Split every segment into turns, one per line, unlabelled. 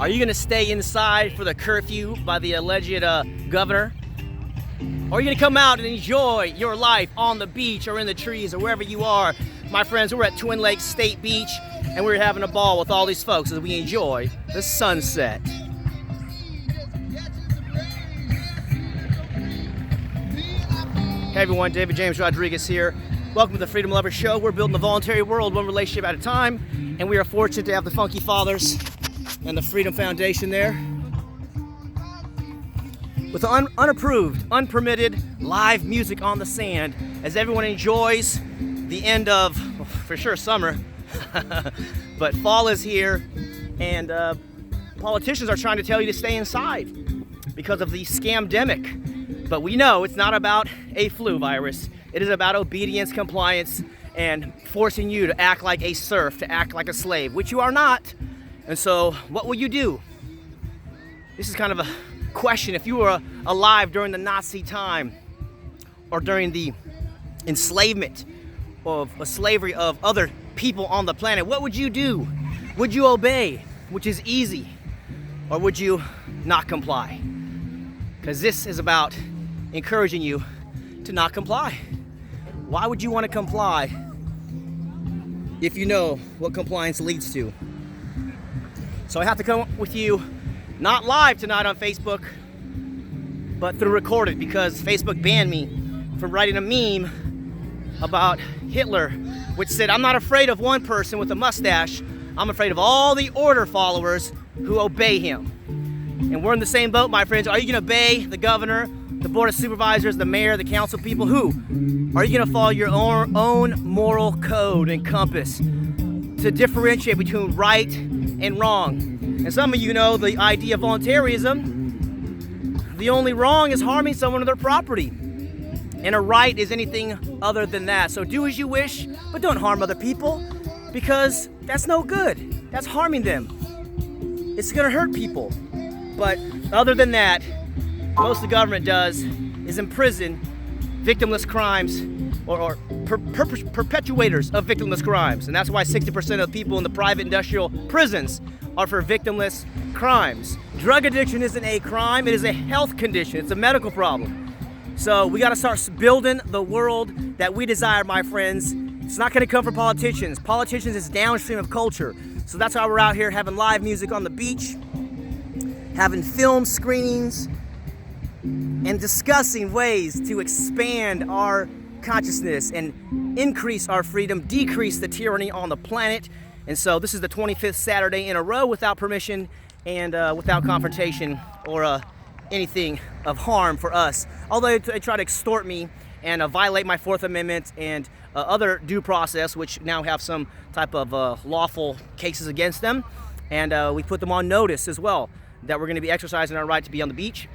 Are you going to stay inside for the curfew by the alleged governor? Or are you going to come out and enjoy your life on the beach or in the trees or wherever you are? My friends, we're at Twin Lakes State Beach and we're having a ball with all these folks as we enjoy the sunset. Hey everyone, David James Rodriguez here. Welcome to the Freedom Lover Show. We're building a voluntary world, one relationship at a time, and we are fortunate to have the Funky Fathers and the Freedom Foundation there with unapproved, unpermitted live music on the sand as everyone enjoys the end of, well, for sure, summer, but fall is here, and politicians are trying to tell you to stay inside because of the scamdemic. But we know it's not about a flu virus. It is about obedience, compliance, and forcing you to act like a serf, to act like a slave, which you are not. And so what will you do? This is kind of a question. If you were alive during the Nazi time or during the enslavement of slavery of other people on the planet, what would you do? Would you obey, which is easy, or would you not comply? Because this is about encouraging you to not comply. Why would you want to comply if you know what compliance leads to? So I have to come with you not live tonight on Facebook, but through recorded, because Facebook banned me from writing a meme about Hitler, which said, "I'm not afraid of one person with a mustache, I'm afraid of all the order followers who obey him." And we're in the same boat, my friends. Are you going to obey the governor, the board of supervisors, the mayor, the council people? Who? Are you going to follow your own moral code and compass to differentiate between right and wrong? And some of you know the idea of voluntarism. The only wrong is harming someone or their property. And a right is anything other than that. So do as you wish, but don't harm other people, because that's no good. That's harming them. It's going to hurt people. But other than that, most the government does is imprison victimless crimes or perpetuators of victimless crimes. And that's why 60% of people in the private industrial prisons are for victimless crimes. Drug addiction isn't a crime, it is a health condition, it's a medical problem. So we gotta start building the world that we desire, my friends. It's not gonna come from politicians. Politicians is downstream of culture. So that's why we're out here having live music on the beach, having film screenings, and discussing ways to expand our consciousness and increase our freedom, decrease the tyranny on the planet. And so this is the 25th Saturday in a row without permission and without confrontation or anything of harm for us. Although they try to extort me and violate my Fourth Amendment and other due process, which now have some type of lawful cases against them. And we put them on notice as well that we're going to be exercising our right to be on the beach.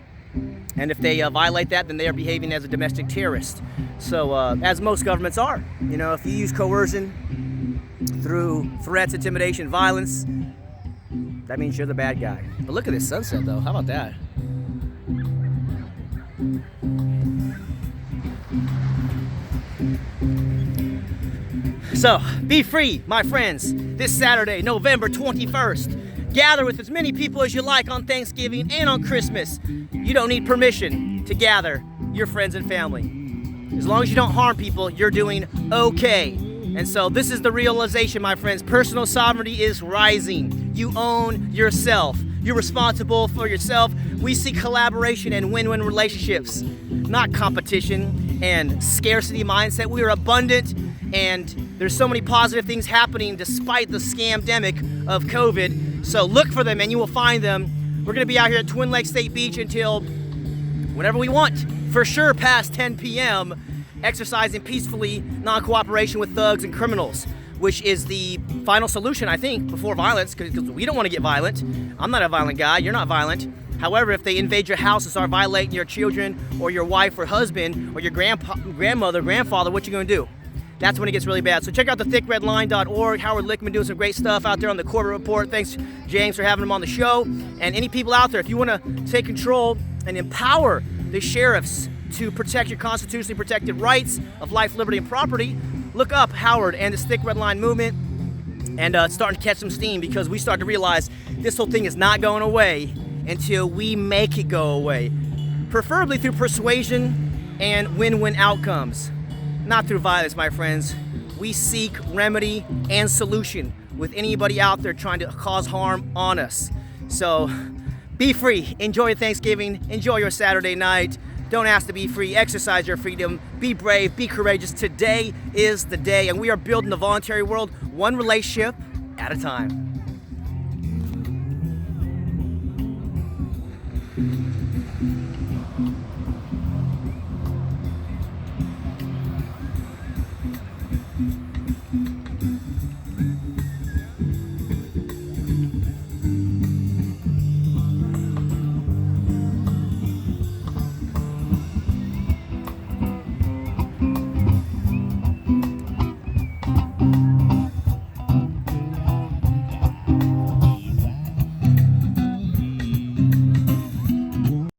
And if they violate that, then they are behaving as a domestic terrorist. So, as most governments are. You know, if you use coercion through threats, intimidation, violence, that means you're the bad guy. But look at this sunset, though. How about that? So, be free, my friends, this Saturday, November 21st. Gather with as many people as you like on Thanksgiving and on Christmas. You don't need permission to gather your friends and family. As long as you don't harm people, you're doing okay. And so this is the realization, my friends. Personal sovereignty is rising. You own yourself. You're responsible for yourself. We see collaboration and win-win relationships, not competition and scarcity mindset. We are abundant, and there's so many positive things happening despite the scamdemic of COVID. So look for them and you will find them. We're going to be out here at Twin Lakes State Beach until whenever we want. For sure past 10 p.m. exercising peacefully, non-cooperation with thugs and criminals, which is the final solution, I think, before violence, because we don't want to get violent. I'm not a violent guy. You're not violent. However, if they invade your house and start violating your children or your wife or husband or your grandmother, grandfather, what you going to do? That's when it gets really bad. So check out the thickredline.org. Howard Lickman doing some great stuff out there on the Corbett Report. Thanks, James, for having him on the show. And any people out there, if you want to take control and empower the sheriffs to protect your constitutionally protected rights of life, liberty, and property, look up Howard and the Thick Red Line movement. and starting to catch some steam, because we start to realize this whole thing is not going away until we make it go away. Preferably through persuasion and win-win outcomes, not through violence, my friends. We seek remedy and solution with anybody out there trying to cause harm on us. So be free, enjoy your Thanksgiving, enjoy your Saturday night. Don't ask to be free, exercise your freedom, be brave, be courageous. Today is the day, and we are building the voluntary world one relationship at a time.